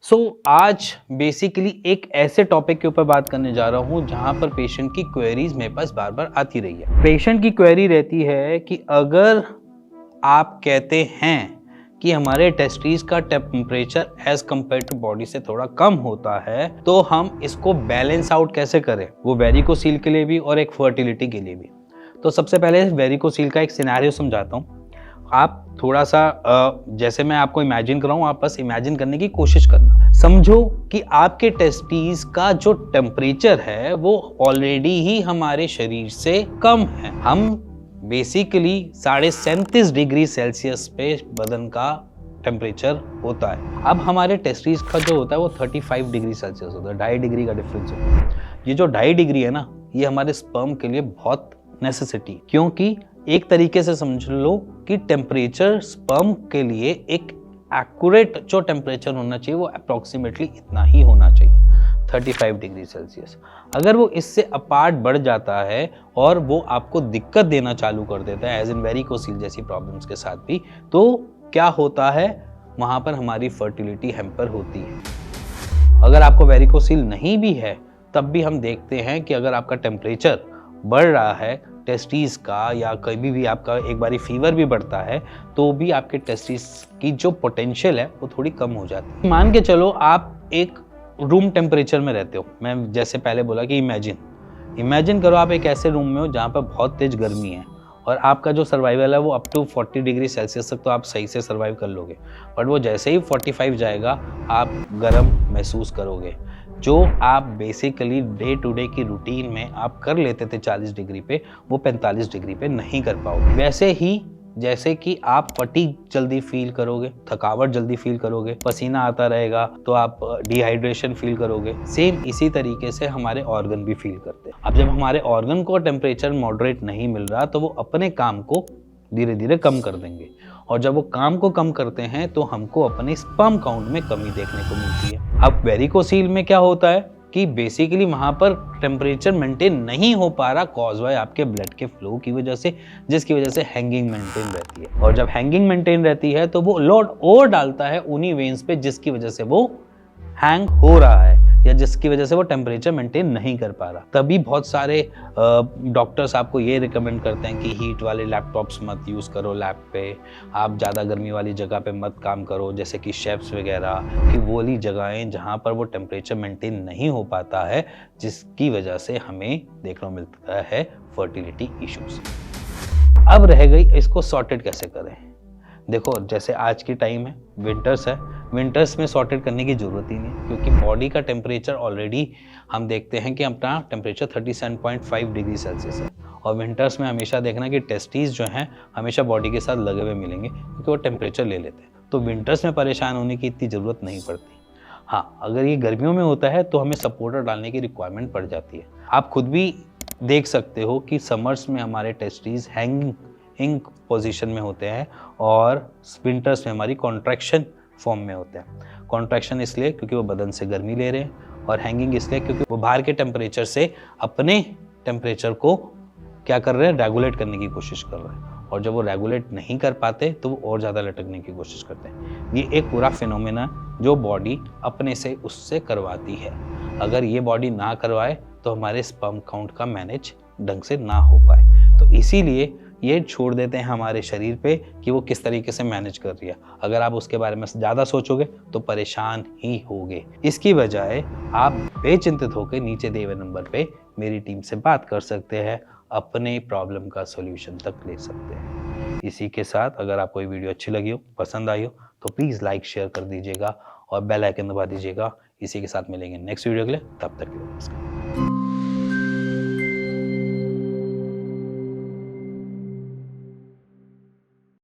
आज बेसिकली एक ऐसे टॉपिक के ऊपर बात करने जा रहा हूँ जहाँ पर पेशेंट की क्वेरीज मेरे पास बार बार आती रही है। पेशेंट की क्वेरी रहती है कि अगर आप कहते हैं कि हमारे टेस्टिस का temperature as compare to body से थोड़ा कम होता है तो हम इसको बैलेंस आउट कैसे करें, वो वेरिकोसील के लिए भी और एक फर्टिलिटी के लिए भी। तो सबसे पहले वेरिकोसील का एक सिनेरियो समझाता हूँ। आप थोड़ा सा जैसे मैं आपको इमेजिन कर रहा हूँ, आप बस इमेजिन करने की कोशिश करना। समझो कि आपके टेस्टिस का जो टेम्परेचर है वो ऑलरेडी ही हमारे शरीर से कम है। हम बेसिकली 37.5 डिग्री सेल्सियस पे बदन का टेम्परेचर होता है। अब हमारे टेस्टिस का जो होता है वो 35 डिग्री सेल्सियस होता है, 2.5 डिग्री का डिफरेंस होता है। ये जो 2.5 डिग्री है ना, ये हमारे स्पर्म के लिए बहुत नेसेसिटी, क्योंकि एक तरीके से समझ लो कि टेम्परेचर स्पर्म के लिए एक एक्यूरेट जो टेम्परेचर होना चाहिए वो अप्रोक्सीमेटली इतना ही होना चाहिए, 35 डिग्री सेल्सियस। अगर वो इससे अपार्ट बढ़ जाता है और वो आपको दिक्कत देना चालू कर देता है, एज इन वेरिकोसील जैसी प्रॉब्लम्स के साथ भी, तो क्या होता है, वहाँ पर हमारी फर्टिलिटी हैम्पर होती है। अगर आपको वेरिकोसील नहीं भी है तब भी हम देखते हैं कि अगर आपका टेम्परेचर बढ़ रहा है टेस्टिस का, या कभी भी आपका एक बारी फीवर भी बढ़ता है, तो भी आपके टेस्टिस की जो पोटेंशियल है वो थोड़ी कम हो जाती है। मान के चलो आप एक रूम टेम्परेचर में रहते हो। मैं जैसे पहले बोला कि इमेजिन करो आप एक ऐसे रूम में हो जहाँ पर बहुत तेज गर्मी है और आपका जो सर्वाइवल है वो अप टू 40 डिग्री सेल्सियस तक तो आप सही से सर्वाइव कर लोगे, बट वो जैसे ही 45 जाएगा आप गर्म महसूस करोगे। जो आप बेसिकली डे टू डे की रूटीन में आप कर लेते थे 40 डिग्री पे, वो 45 डिग्री पे नहीं कर पाओगे। वैसे ही जैसे कि आप फटीग जल्दी फील करोगे, थकावट जल्दी फील करोगे, पसीना आता रहेगा तो आप डिहाइड्रेशन फील करोगे, सेम इसी तरीके से हमारे ऑर्गन भी फील करते हैं। अब जब हमारे ऑर्गन को टेम्परेचर मॉडरेट नहीं मिल रहा तो वो अपने काम को धीरे धीरे कम कर देंगे, और जब वो काम को कम करते हैं तो हमको अपने स्पर्म काउंट में कमी देखने को मिलती है। अब वेरिकोसील में क्या होता है कि बेसिकली वहां पर टेम्परेचर मेंटेन नहीं हो पा रहा, कॉज बाय आपके ब्लड के फ्लो की वजह से, जिसकी वजह से हैंगिंग मेंटेन रहती है। और जब हैंगिंग मेंटेन रहती है तो वो लोड और डालता है उन्हीं वेन्स पे जिसकी वजह से वो हैंग हो रहा है, या जिसकी वजह से वो टेम्परेचर मेंटेन नहीं कर पा रहा। तभी बहुत सारे डॉक्टर्स आपको ये रिकमेंड करते हैं कि हीट वाले लैपटॉप्स मत यूज़ करो लैब पे, आप ज़्यादा गर्मी वाली जगह पे मत काम करो, जैसे कि शेफ्स वगैरह, कि वो वाली जगहें जहाँ पर वो टेम्परेचर मेंटेन नहीं हो पाता है, जिसकी वजह से हमें देखने को मिलता है फर्टिलिटी इश्यूज। अब रह गई इसको सॉर्टेड कैसे करें। देखो जैसे आज की टाइम है, विंटर्स है, विंटर्स में सॉर्टेड करने की ज़रूरत ही नहीं, क्योंकि बॉडी का टेम्परेचर ऑलरेडी हम देखते हैं कि अपना टेम्परेचर 37.5 डिग्री सेल्सियस है, और विंटर्स में हमेशा देखना कि टेस्टिस जो हैं हमेशा बॉडी के साथ लगे हुए मिलेंगे, क्योंकि वो टेम्परेचर ले लेते हैं। तो विंटर्स में परेशान होने की इतनी ज़रूरत नहीं पड़ती। हाँ, अगर ये गर्मियों में होता है तो हमें सपोर्टर डालने की रिक्वायरमेंट पड़ जाती है। आप खुद भी देख सकते हो कि समर्स में हमारे टेस्टिस हैंगिंग पोजीशन में होते हैं और विंटर्स में हमारी कॉन्ट्रैक्शन फॉर्म में होते हैं। कॉन्ट्रैक्शन इसलिए क्योंकि वो बदन से गर्मी ले रहे हैं, और हैंगिंग इसलिए क्योंकि वो बाहर के टेम्परेचर से अपने टेम्परेचर को क्या कर रहे हैं, रेगुलेट करने की कोशिश कर रहे हैं, और जब वो रेगुलेट नहीं कर पाते तो वो और ज़्यादा लटकने की कोशिश करते हैं। ये एक पूरा फिनोमेना जो बॉडी अपने से उससे करवाती है। अगर ये बॉडी ना करवाए तो हमारे स्पर्म काउंट का मैनेज ढंग से ना हो पाए, तो इसीलिए ये छोड़ देते हैं हमारे शरीर पे कि वो किस तरीके से मैनेज कर रही है। अगर आप उसके बारे में ज़्यादा सोचोगे तो परेशान ही होगे। इसकी बजाय आप बेचिंतित होकर नीचे दिए हुए नंबर पे मेरी टीम से बात कर सकते हैं, अपने प्रॉब्लम का सॉल्यूशन तक ले सकते हैं। इसी के साथ अगर आपको ये वीडियो अच्छी लगी हो, पसंद आई हो, तो प्लीज़ लाइक शेयर कर दीजिएगा और बेल आइकन दबा दीजिएगा। इसी के साथ मिलेंगे नेक्स्ट वीडियो के लिए, तब तक के लिए नमस्कार।